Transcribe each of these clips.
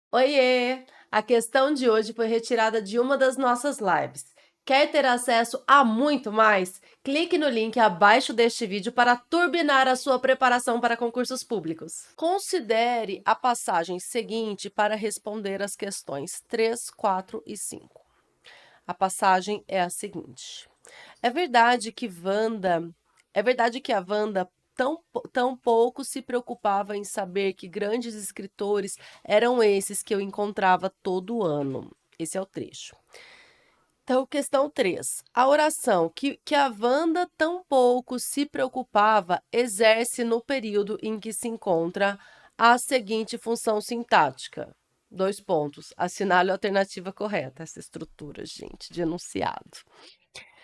Oiê! A questão de hoje foi retirada de uma das nossas lives. Quer ter acesso a muito mais? Clique no link abaixo deste vídeo para turbinar a sua preparação para concursos públicos. Considere a passagem seguinte para responder as questões 3, 4 e 5. A passagem é a seguinte: É verdade que a Wanda tão pouco se preocupava em saber que grandes escritores eram esses que eu encontrava todo ano. Esse é o trecho. Então, questão 3. A oração que a Wanda tão pouco se preocupava exerce no período em que se encontra a seguinte função sintática. 2 pontos. Assinale a alternativa correta. Essa estrutura, gente, de enunciado.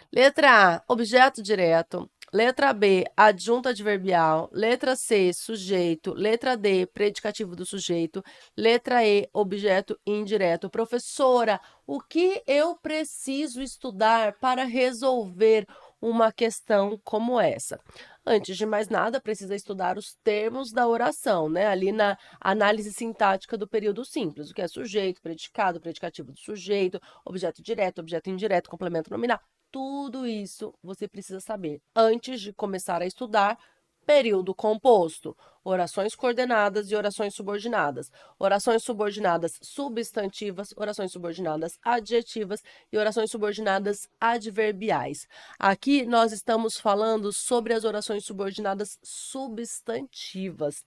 Letra A, objeto direto. Letra B, adjunto adverbial. Letra C, sujeito. Letra D, predicativo do sujeito. Letra E, objeto indireto. Professora, o que eu preciso estudar para resolver uma questão como essa? Antes de mais nada, precisa estudar os termos da oração, né? Ali na análise sintática do período simples, o que é sujeito, predicado, predicativo do sujeito, objeto direto, objeto indireto, complemento nominal. Tudo isso você precisa saber antes de começar a estudar período composto, orações coordenadas e orações subordinadas. Orações subordinadas substantivas, orações subordinadas adjetivas e orações subordinadas adverbiais. Aqui nós estamos falando sobre as orações subordinadas substantivas,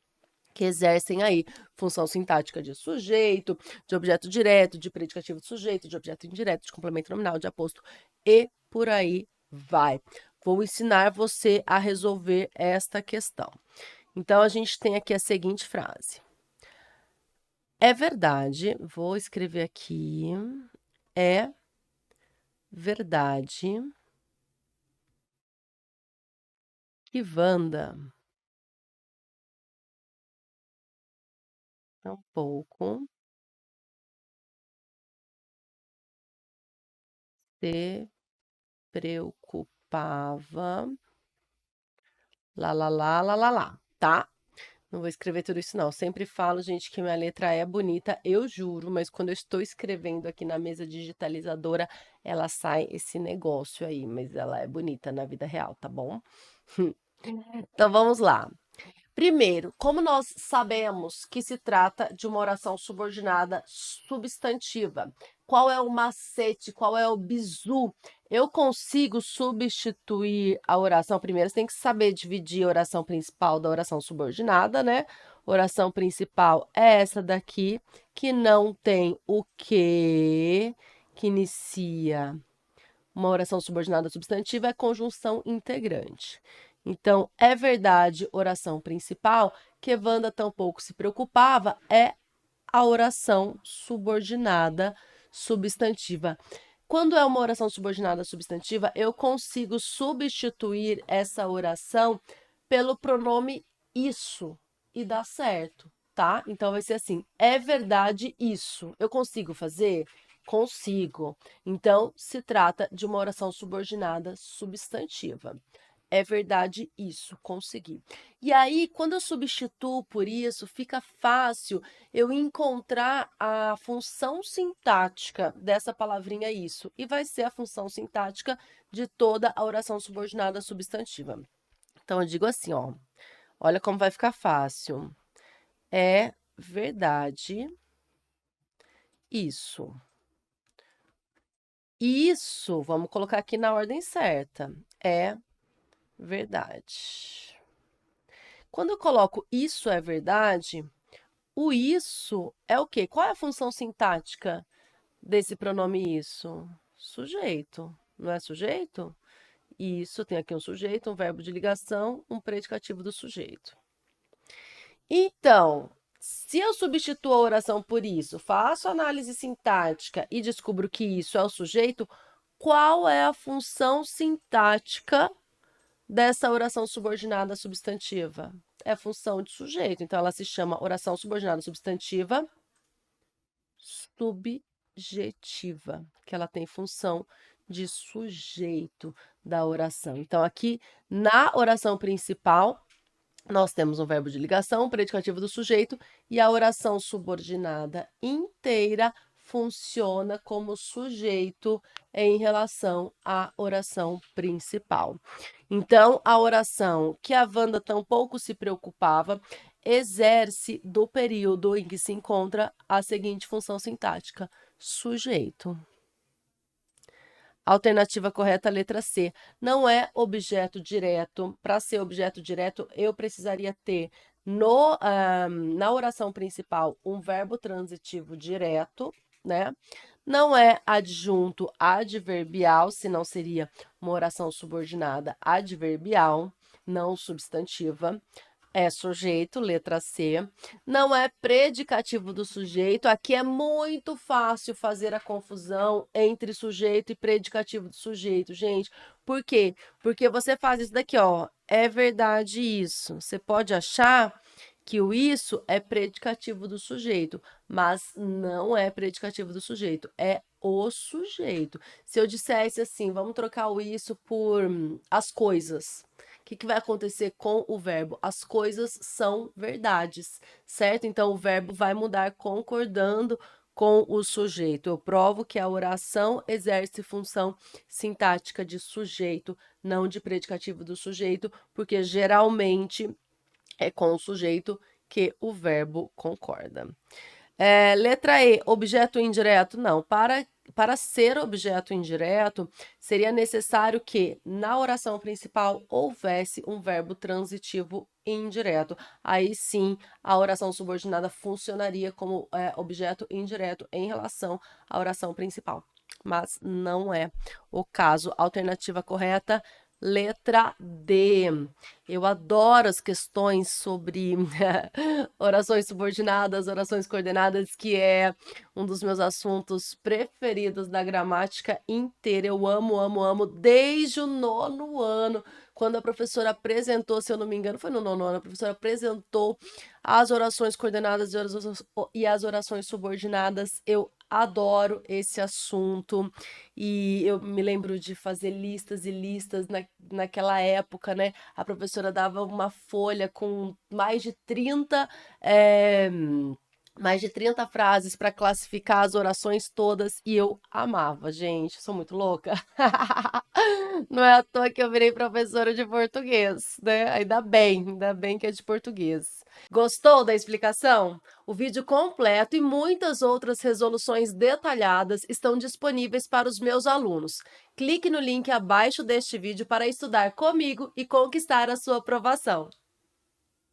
que exercem aí função sintática de sujeito, de objeto direto, de predicativo de sujeito, de objeto indireto, de complemento nominal, de aposto e por aí vai. Vou ensinar você a resolver esta questão. Então, a gente tem aqui a seguinte frase. É verdade, vou escrever aqui, é verdade que Wanda tampouco se preocupava, tá? Não vou escrever tudo isso, não. Sempre falo, gente, que minha letra é bonita, eu juro, mas quando eu estou escrevendo aqui na mesa digitalizadora, ela sai esse negócio aí, mas ela é bonita na vida real, tá bom? Então vamos lá. Primeiro, como nós sabemos que se trata de uma oração subordinada substantiva? Qual é o macete? Qual é o bizu? Eu consigo substituir a oração. Primeiro, você tem que saber dividir a oração principal da oração subordinada, né? Oração principal é essa daqui, que não tem o que inicia uma oração subordinada substantiva, é conjunção integrante. Então, é verdade, oração principal, que Wanda tampouco se preocupava, é a oração subordinada substantiva. Quando é uma oração subordinada substantiva, eu consigo substituir essa oração pelo pronome isso e dá certo, tá? Então vai ser assim: é verdade isso. Eu consigo fazer? Consigo. Então se trata de uma oração subordinada substantiva. É verdade isso, consegui. E aí, quando eu substituo por isso, fica fácil eu encontrar a função sintática dessa palavrinha isso. E vai ser a função sintática de toda a oração subordinada substantiva. Então, eu digo assim, ó. Olha como vai ficar fácil. É verdade isso. Isso, vamos colocar aqui na ordem certa. É verdade. Quando eu coloco isso é verdade, o isso é o quê? Qual é a função sintática desse pronome isso? Sujeito, não é sujeito? Isso, tem aqui um sujeito, um verbo de ligação, um predicativo do sujeito. Então, se eu substituo a oração por isso, faço análise sintática e descubro que isso é o sujeito, qual é a função sintática dessa oração subordinada substantiva? É a função de sujeito. Então, ela se chama oração subordinada substantiva subjetiva, que ela tem função de sujeito da oração. Então, aqui na oração principal, Nós temos um verbo de ligação, predicativo do sujeito, e a oração subordinada inteira funciona como sujeito em relação à oração principal. Então, a oração que a Wanda tampouco se preocupava exerce do período em que se encontra a seguinte função sintática: sujeito. Alternativa correta, letra C. Não é objeto direto. Para ser objeto direto, eu precisaria ter na oração principal um verbo transitivo direto, né? Não é adjunto adverbial, senão seria uma oração subordinada adverbial, não substantiva. É sujeito, letra C. Não é predicativo do sujeito. Aqui é muito fácil fazer a confusão entre sujeito e predicativo do sujeito, gente. Por quê? Porque você faz isso daqui, ó. É verdade isso. Você pode achar que o isso é predicativo do sujeito, mas não é predicativo do sujeito, é o sujeito. Se eu dissesse assim, vamos trocar o isso por as coisas. O que vai acontecer com o verbo? As coisas são verdades, certo? Então, o verbo vai mudar concordando com o sujeito. Eu provo que a oração exerce função sintática de sujeito, não de predicativo do sujeito, porque geralmente é com o sujeito que o verbo concorda. Letra E, objeto indireto. Não, para ser objeto indireto, seria necessário que na oração principal houvesse um verbo transitivo indireto. Aí sim, a oração subordinada funcionaria como objeto indireto em relação à oração principal. Mas não é o caso. Alternativa correta, letra D. Eu adoro as questões sobre orações subordinadas, orações coordenadas, que é um dos meus assuntos preferidos da gramática inteira. Eu amo, amo, amo, desde o 9º ano, quando a professora apresentou, se eu não me engano, foi no 9º ano, a professora apresentou as orações coordenadas e as orações subordinadas. Eu adoro esse assunto e eu me lembro de fazer listas e listas naquela época, né? A professora dava uma folha com mais de 30 frases para classificar as orações todas e eu amava, gente. Sou muito louca. Não é à toa que eu virei professora de português, né? Ainda bem que é de português. Gostou da explicação? O vídeo completo e muitas outras resoluções detalhadas estão disponíveis para os meus alunos. Clique no link abaixo deste vídeo para estudar comigo e conquistar a sua aprovação.